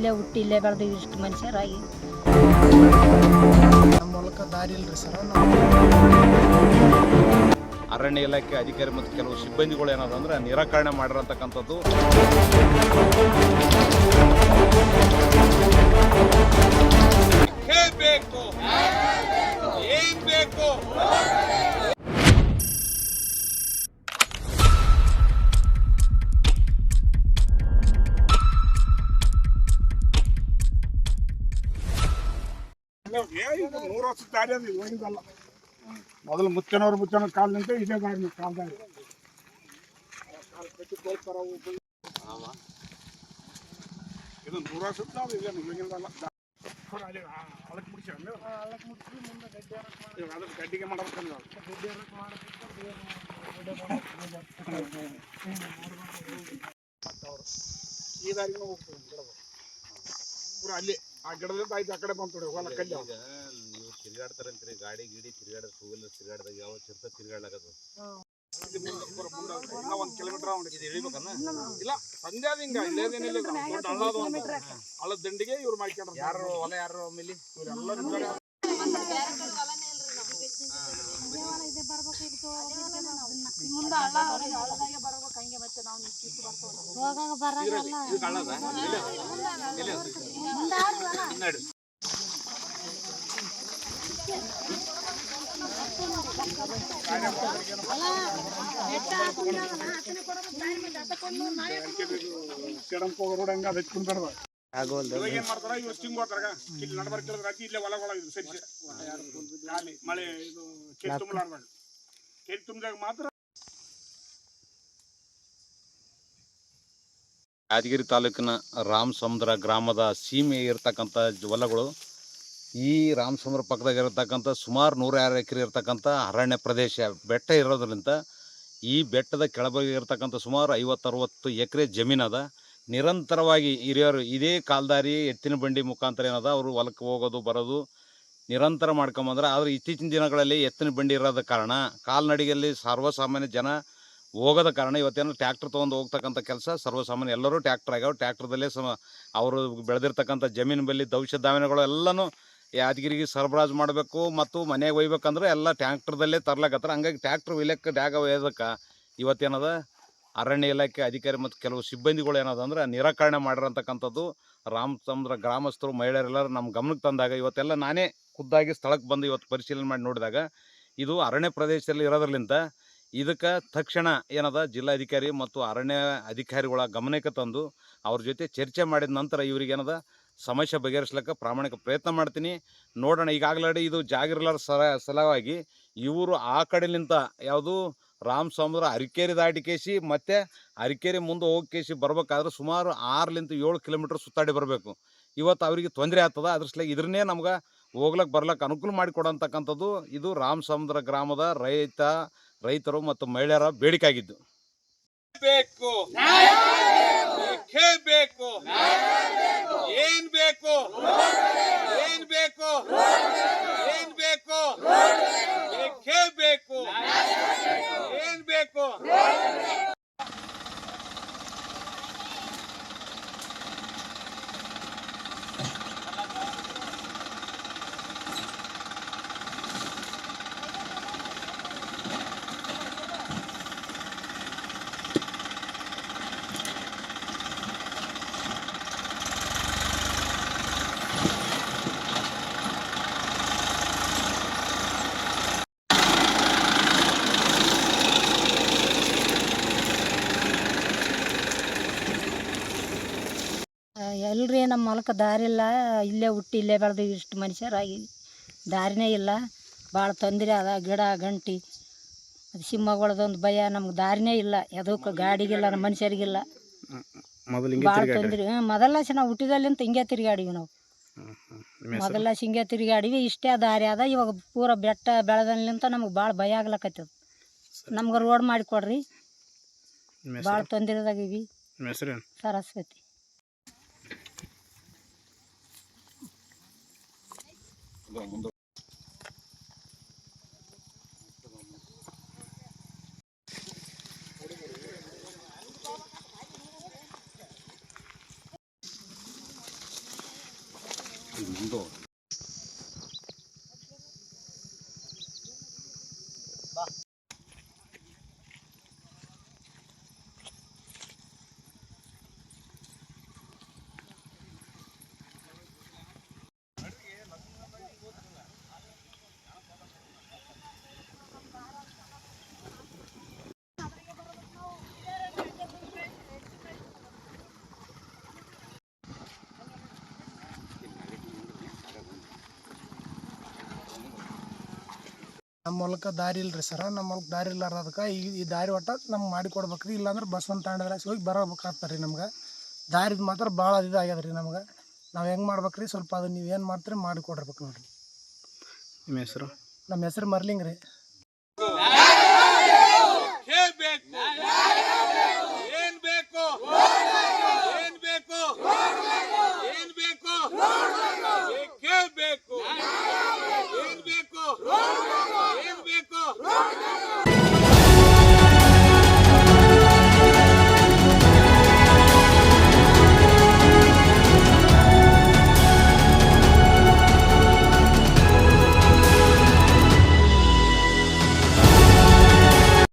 ಇಲ್ಲೇ ಹುಟ್ಟಿ ಇಲ್ಲೇ ಬೆಳೆದು ಇಷ್ಟು ಮನುಷ್ಯರಾಗಿ ನಮ್ಮ ಮೂಲಕ ದಾರಿ ಇಲ್ರಿ ಸರ್. ಅರಣ್ಯ ಇಲಾಖೆ ಅಧಿಕಾರಿ ಮತ್ತು ಕೆಲವು ಸಿಬ್ಬಂದಿಗಳು ಏನದಂದ್ರೆ ನಿರಾಕರಣೆ ಮಾಡಿರತಕ್ಕಂಥದ್ದು. ಮೊದಲು ಮುಚ್ಚನವ್ರ ಕಾಲದಂತೆ ಇದೇ ದಾರಿ ಕಾಲದಾಗ ಇದು 100 ವರ್ಷದ ಇದೇನಲ್ಲ ಹೊಲಕ್ಕೆ ಮುಗಿಸಿ ಗಡ್ಡಿಗೆ ಮಾಡ್ಬೇಕಂದ್ರೆ ಈ ದಾರಿನ ಹೋಗ್ತದೆ ಪೂರ ಅಲ್ಲಿ ಆ ಗಿಡದಿಂದ ಆಯ್ತು ಆ ಕಡೆ ಬಂತು ಹೊಲ ಕಲ್ಲು. ನೀವು ತಿರುಗಾಡ್ತಾರಂತ್ರಿ, ಗಾಡಿ ಗಿಡಿ ತಿರುಗಾಡ ಟೂ ವೀಲರ್ ತಿರುಗಾಡ್ದಾಗ ಯಾವ ಚಿರ್ತ ತಿರುಗಾಡ್ಲಾಗದು. ಇನ್ನೂ 1 ಕಿಲೋಮೀಟರ್ ಇದು ಇಳಿಬೇಕನ್ನ ಇಲ್ಲ ಸಂಜೆ ಅದು ಹಿಂಗ ಇಲ್ಲೇದೇನಿಲ್ಲ ದೊಡ್ಡ ಹಳ್ಳದ ದಂಡಿಗೆ ಇವ್ರು ಮಾಡ್ಕೊಂಡ್ರು. ಯಾರು ಹೊಲ ಯಾರು ಆಮೇಲೆ ಇವರೆಲ್ಲ ರೋಡ್ ಹಂಗ ಅದು ಹಚ್ಕೊಂಡ್ಬಾರ್ದು. ಏನ್ ಮಾಡ್ತಾರ ಇವ್ರು ಸ್ಟಿಂಗ್ ಹೋಗ್ತಾರ ಇಲ್ಲಿ ನಡ್ಬಾರ್ದು ಕೇಳಿದ್ರೆ ಇಲ್ಲೇ ಹೊಲಗೊಳಗಿದ್ರು ಸರಿ ಮಳೆ ಇದು ಕೆರೆ ತುಂಬಲಾರ್ದಾಗ ಕೆರೆ ತುಂಬಿದಾಗ ಮಾತ್ರ. ಯಾದಗಿರಿ ತಾಲೂಕಿನ ರಾಮಸಮುದ್ರ ಗ್ರಾಮದ ಸೀಮೆ ಇರತಕ್ಕಂಥ ಹೊಲಗಳು ಈ ರಾಮಸಮುದ್ರ ಪಕ್ಕದಾಗ ಇರತಕ್ಕಂಥ ಸುಮಾರು 106 ಎಕರೆ ಇರತಕ್ಕಂಥ ಅರಣ್ಯ ಪ್ರದೇಶ ಬೆಟ್ಟ ಇರೋದ್ರಿಂದ ಈ ಬೆಟ್ಟದ ಕೆಳಭಾಗ ಇರತಕ್ಕಂಥ ಸುಮಾರು 50-60 ಎಕರೆ ಜಮೀನದ. ನಿರಂತರವಾಗಿ ಹಿರಿಯರು ಇದೇ ಕಾಲ್ದಾರಿ ಎತ್ತಿನ ಬಂಡಿ ಮುಖಾಂತರ ಏನದ ಅವರು ಹೊಲಕ್ಕೆ ಹೋಗೋದು ಬರೋದು ನಿರಂತರ ಮಾಡ್ಕೊಂಬಂದ್ರೆ. ಆದರೆ ಇತ್ತೀಚಿನ ದಿನಗಳಲ್ಲಿ ಎತ್ತಿನ ಬಂಡಿ ಇರೋದ ಕಾರಣ ಕಾಲ್ನಡಿಗೆಯಲ್ಲಿ ಸರ್ವಸಾಮಾನ್ಯ ಜನ ಹೋಗೋದ ಕಾರಣ ಇವತ್ತೇನೋ ಟ್ಯಾಕ್ಟ್ರ್ ತೊಗೊಂಡು ಹೋಗ್ತಕ್ಕಂಥ ಕೆಲಸ ಸರ್ವಸಾಮಾನ್ಯ ಎಲ್ಲರೂ ಟ್ಯಾಕ್ಟ್ರ್ ಆಗ್ಯಾವ. ಟ್ಯಾಕ್ಟ್ರದಲ್ಲೇ ಅವರು ಬೆಳೆದಿರ್ತಕ್ಕಂಥ ಜಮೀನು ಬಲ್ಲಿ ದೌಶ ಧಾನ್ಯಗಳು ಎಲ್ಲನೂ ಯಾದಗಿರಿಗೆ ಸರಬರಾಜು ಮಾಡಬೇಕು ಮತ್ತು ಮನೆಗೆ ಒಯ್ಬೇಕಂದ್ರೆ ಎಲ್ಲ ಟ್ಯಾಕ್ಟ್ರದಲ್ಲೇ ತರ್ಲಾಕತ್ತರ. ಹಂಗಾಗಿ ಟ್ಯಾಕ್ಟ್ರ್ ಒಯ್ಯಕ್ಕೆ ಡ್ಯಾಗ ಒಯ್ಯೋದಕ್ಕೆ ಇವತ್ತೇನದ ಅರಣ್ಯ ಇಲಾಖೆ ಅಧಿಕಾರಿ ಮತ್ತು ಕೆಲವು ಸಿಬ್ಬಂದಿಗಳು ಏನದಂದ್ರೆ ನಿರಾಕರಣೆ ಮಾಡಿರೋಂಥಕ್ಕಂಥದ್ದು. ರಾಮಸಮುದ್ರ ಗ್ರಾಮಸ್ಥರು ಮಹಿಳೆಯರೆಲ್ಲರೂ ನಮ್ಮ ಗಮನಕ್ಕೆ ತಂದಾಗ ಇವತ್ತೆಲ್ಲ ನಾನೇ ಖುದ್ದಾಗಿ ಸ್ಥಳಕ್ಕೆ ಬಂದು ಇವತ್ತು ಪರಿಶೀಲನೆ ಮಾಡಿ ನೋಡಿದಾಗ ಇದು ಅರಣ್ಯ ಪ್ರದೇಶದಲ್ಲಿ ಇರೋದ್ರಲ್ಲಿಂದ ಇದಕ್ಕೆ ತಕ್ಷಣ ಏನದ ಜಿಲ್ಲಾಧಿಕಾರಿ ಮತ್ತು ಅರಣ್ಯ ಅಧಿಕಾರಿಗಳ ಗಮನಕ್ಕೆ ತಂದು ಅವ್ರ ಜೊತೆ ಚರ್ಚೆ ಮಾಡಿದ ನಂತರ ಇವ್ರಿಗೇನದ ಸಮಸ್ಯೆ ಬಗೆಹರಿಸ್ಲಿಕ್ಕೆ ಪ್ರಾಮಾಣಿಕ ಪ್ರಯತ್ನ ಮಾಡ್ತೀನಿ. ನೋಡೋಣ. ಈಗಾಗಲೇ ಇದು ಜಾಗಿರ್ಲಾರ ಸಲುವಾಗಿ ಇವರು ಆ ಕಡೆಲಿಂತ ಯಾವುದು ರಾಮಸಮುದ್ರ ಅರಕೇರಿ ದಾಟಿಕೇಸಿ ಮತ್ತು ಅರಕೇರಿ ಮುಂದೆ ಹೋಗಿ ಬರ್ಬೇಕಾದ್ರೆ ಸುಮಾರು 6-7 ಕಿಲೋಮೀಟ್ರ್ ಸುತ್ತಾಡಿ ಬರಬೇಕು. ಇವತ್ತು ಅವರಿಗೆ ತೊಂದರೆ ಆಗ್ತದೆ. ಅದ್ರ ಸಲ ಇದನ್ನೇ ನಮ್ಗೆ ಹೋಗ್ಲಕ್ಕೆ ಬರ್ಲಕ್ಕೆ ಅನುಕೂಲ ಮಾಡಿಕೊಡೋಂತಕ್ಕಂಥದ್ದು ಇದು ರಾಮಸಮುದ್ರ ಗ್ರಾಮದ ರೈತರು ಮತ್ತು ಮಹಿಳೆಯರ ಬೇಡಿಕೆ ಆಗಿದ್ದು. ಬೇಕು ಬೇಕು ಏನ್ ಬೇಕು ಏನ್ ಬೇಕು ಏನ್ ಬೇಕು ಬೇಕೇ ಬೇಕು ಏನ್ ಬೇಕು. ಎಲ್ರಿ ನಮ್ಮ ಹೊಲಕ್ಕೆ ದಾರಿ ಇಲ್ಲ, ಇಲ್ಲೇ ಹುಟ್ಟಿ ಇಲ್ಲೇ ಬೆಳೆದು ಇಷ್ಟು ಮನುಷ್ಯರಾಗಿ ದಾರಿನೇ ಇಲ್ಲ. ಭಾಳ ತೊಂದರೆ ಅದ. ಗಿಡ ಗಂಟಿ ಅದು ಸಿಂಹಗಳದೊಂದು ಭಯ. ನಮ್ಗೆ ದಾರಿನೇ ಇಲ್ಲ, ಯಾವುದಕ್ಕೂ ಗಾಡಿಗಿಲ್ಲ, ನಮ್ಮ ಮನುಷ್ಯರಿಗಿಲ್ಲ. ಭಾಳ ತೊಂದರೆ. ಮೊದಲ ನಾವು ಹುಟ್ಟಿದಲ್ಲಿಂತ ಹಿಂಗೆ ತಿರುಗಾಡಿವಿ ನಾವು. ಮೊದಲ ಹಿಂಗೆ ತಿರುಗಾಡಿವಿ. ಇಷ್ಟೇ ದಾರಿ ಅದ. ಇವಾಗ ಪೂರ ಬೆಟ್ಟ ಬೆಳೆದಲ್ಲಿಂತ ನಮ್ಗೆ ಭಾಳ ಭಯ ಆಗ್ಲಕತ್ತದ. ನಮ್ಗೆ ರೋಡ್ ಮಾಡಿಕೊಡ್ರಿ, ಭಾಳ ತೊಂದರೆದಾಗಿವಿ. ಸರಸ್ವತಿ. ಮುಂದೆ ನಮ್ಮ ಮೂಲಕ ದಾರಿ ಇಲ್ರಿ ಸರ, ನಮ್ಮ ಮೂಲಕ ದಾರಿ ಇಲ್ಲಾರದಕ್ಕೆ ಈ ದಾರಿ ಒಟ್ಟ ನಮ್ಗೆ ಮಾಡಿ ಕೊಡ್ಬೇಕ್ರಿ. ಇಲ್ಲಾಂದ್ರೆ ಬಸವನ ತಾಂಡದ್ರಾಗ ಹೋಗಿ ಬರಬೇಕಾಗ್ತಾರೆ ರೀ. ನಮ್ಗೆ ದಾರಿದು ಮಾತ್ರ ಭಾಳ ಇದಾಗ್ಯದ ರೀ. ನಮ್ಗೆ ನಾವು ಹೆಂಗೆ ಮಾಡ್ಬೇಕ್ರಿ, ಸ್ವಲ್ಪ ಅದು ನೀವು ಏನು ಮಾಡ್ತೀರಿ ಮಾಡಿ ಕೊಡಿರ್ಬೇಕು ನೋಡಿರಿ. ನಿಮ್ಮ ಹೆಸರು? ನಮ್ಮ ಹೆಸರು ಮರ್ಲಿಂಗ್ ರೀ.